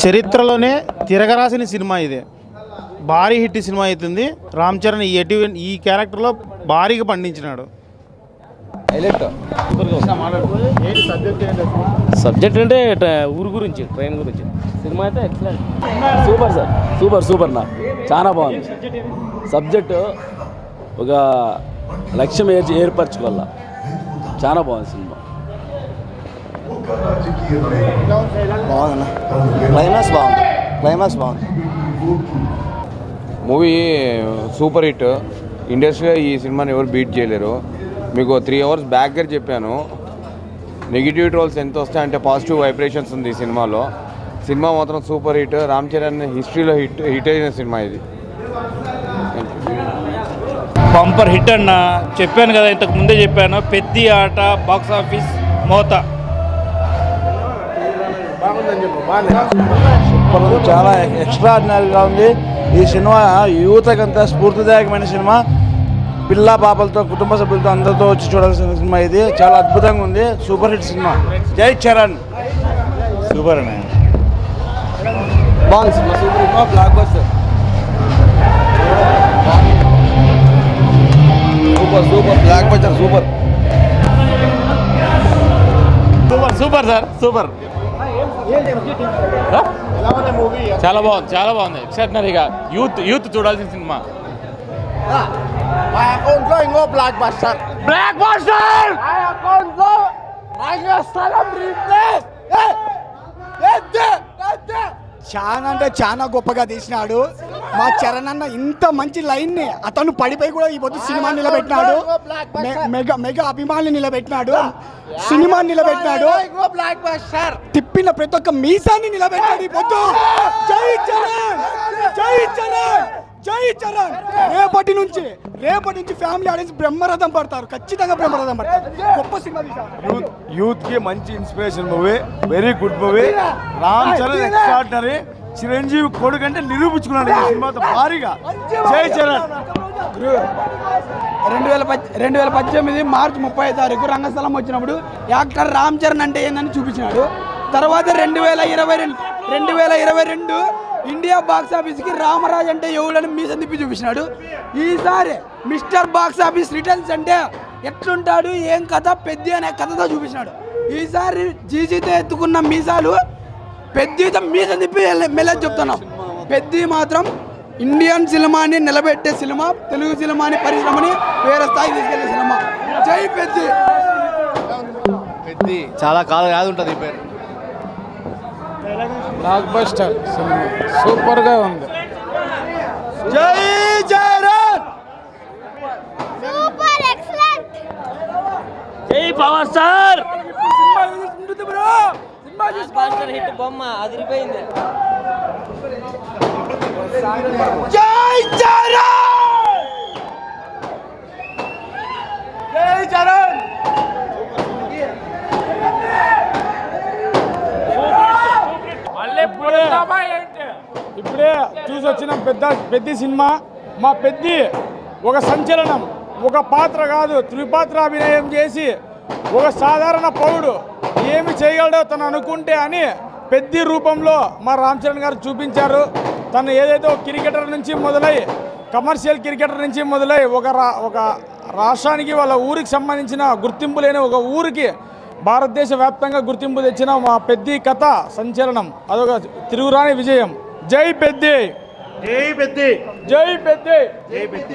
చరిత్రలోనే తిరగరాసిన సినిమా ఇది. భారీ హిట్ సినిమా అవుతుంది. రామ్ చరణ్ ఈ క్యారెక్టర్లో భారీగా పండించినాడు. సబ్జెక్ట్ అంటే ఊరు గురించి, ట్రైన్ గురించి. సినిమా అయితే excellent, super sir, super super. నా చాలా బాగుంది. సబ్జెక్టు ఒక లక్ష్యం ఏర్పరచుకోవాల. చాలా బాగుంది సినిమా. బాగుందన్న, క్లైమాక్స్ బాగుంది. Movie super hit. ఇండస్ట్రీలో ఈ సినిమాని ఎవరు బీట్ చేయలేరు. మీకు 3 hours బ్యాక్గా చెప్పాను. నెగిటివ్ ట్రోల్స్ ఎంత వస్తాయంటే పాజిటివ్ వైబ్రేషన్స్ ఉంది ఈ సినిమాలో. సినిమా మాత్రం సూపర్ హిట్. రామ్ చరణ్ హిస్టరీలో హిట్ అయిన సినిమా ఇది. బంపర్ హిట్ అన్న, చెప్పాను కదా, ఇంతకు ముందే చెప్పాను. పెద్ద ఆట బాక్స్ ఆఫీస్ మోత. సూపర్, చాలా ఎక్స్ట్రాడినరీగా ఉంది ఈ సినిమా. యువతకంతా స్ఫూర్తిదాయకమైన సినిమా. పిల్ల పాపలతో, కుటుంబ సభ్యులతో అందరితో వచ్చి చూడాల్సిన సినిమా ఇది. చాలా అద్భుతంగా ఉంది. Super hit cinema. జై చరణ్. సూపర్ అన్న, బాగుంది cinema. Super cinema, block buster. Super block buster, super super sir, super. చాలా బాగుంది, చాలా బాగుంది. ఎక్స్ట్రాడినరీగా యూత్ చూడాల్సిన సినిమా. మా అకౌంట్ లో ఇంకో బ్లాక్ బస్టర్. మా అకౌంట్ లో స్థలం రీప్లేస్. చాలా అంటే చాలా గొప్పగా తీసినాడు మా చరణ్ అన్న. ఇంత మంచి లైన్ ని అతను పడిపోయి కూడా ఈ పొద్దు సినిమా నిలబెట్టినాడు. మెగా అభిమానులు నిలబెట్టినాడు, సినిమా నిలబెట్టినాడు, తిప్పిన ప్రతి ఒక్క మీసాన్ని నిలబెట్టాడు ఈ పొద్దు. జై చరణ్, జై చరణ్, జై చరణ్. రేపటి నుంచి ఫ్యామిలీ ఆడియన్స్ బ్రహ్మరథం పడతారు, ఖచ్చితంగా బ్రహ్మరథం పడతారు. గొప్ప సినిమా తీశారు. యూత్ కి మంచి inspiration movie, very good movie. Ram Charan extraordinary. Chiranjeevi కొడుకు అంటే నిరూపించుకున్నాడు ఈ సినిమాతో భారీగా. జై చరణ్. 2018 మార్చి 30 రంగస్థలం వచ్చినప్పుడు యాక్టర్ రామ్ చరణ్ అంటే ఏందని చూపించినాడు. తర్వాత 2022 ఇండియా బాక్స్ ఆఫీస్ కి రామరాజ్ అంటే ఎవడని మీ సందిప్పి చూపించినాడు. ఈసారి మిస్టర్ బాక్స్ ఆఫీస్ రిటర్న్స్ అంటే ఎట్లుంటాడు, ఏం కథ, పెద్ద అనే కథతో చూపించినాడు. ఈసారి జీజీతో ఎత్తుకున్న మీసాలు పెద్దతో మీస తిప్పి మెల్లజ్ చెప్తున్నాం. పెద్ద మాత్రం ఇండియన్ సినిమాని నిలబెట్టే సినిమా, తెలుగు సినిమాని పరిశ్రమని వేరే స్థాయి తీసుకెళ్లే సినిమా. జై పెద్ద. చాలా కాలం యాద ఉంటుంది ఈ పేరు. బ్లాక్ బస్టర్ సినిమా, సూపర్ గా ఉంది. జై చరణ్. Super excellent. జై పవర్ స్టార్. హిట్ బొమ్మ అదిరిపోయింది. జై చరణ్, జై చరణ్. ఇప్పుడే చూసి వచ్చిన పెద్ద సినిమా. మా పెద్ద ఒక సంచలనం, ఒక పాత్ర కాదు త్రిపాత్ర అభినయం చేసి ఒక సాధారణ పౌరుడు ఏమి చేయగలడో తను అనుకుంటే అని పెద్ద రూపంలో మా రామ్ చరణ్ గారు చూపించారు. తను ఏదైతే ఒక క్రికెటర్ నుంచి మొదలై, కమర్షియల్ క్రికెటర్ నుంచి మొదలై ఒక రాష్ట్రానికి, వాళ్ళ ఊరికి సంబంధించిన గుర్తింపు లేని ఒక ఊరికి భారతదేశ వ్యాప్తంగా గుర్తింపు తెచ్చిన మా పెద్ద కథ సంచలనం. అదొక తిరుగురాని విజయం. జై పెద్ద, జై పెద్ద, జై పెద్ద, జై పెద్ద.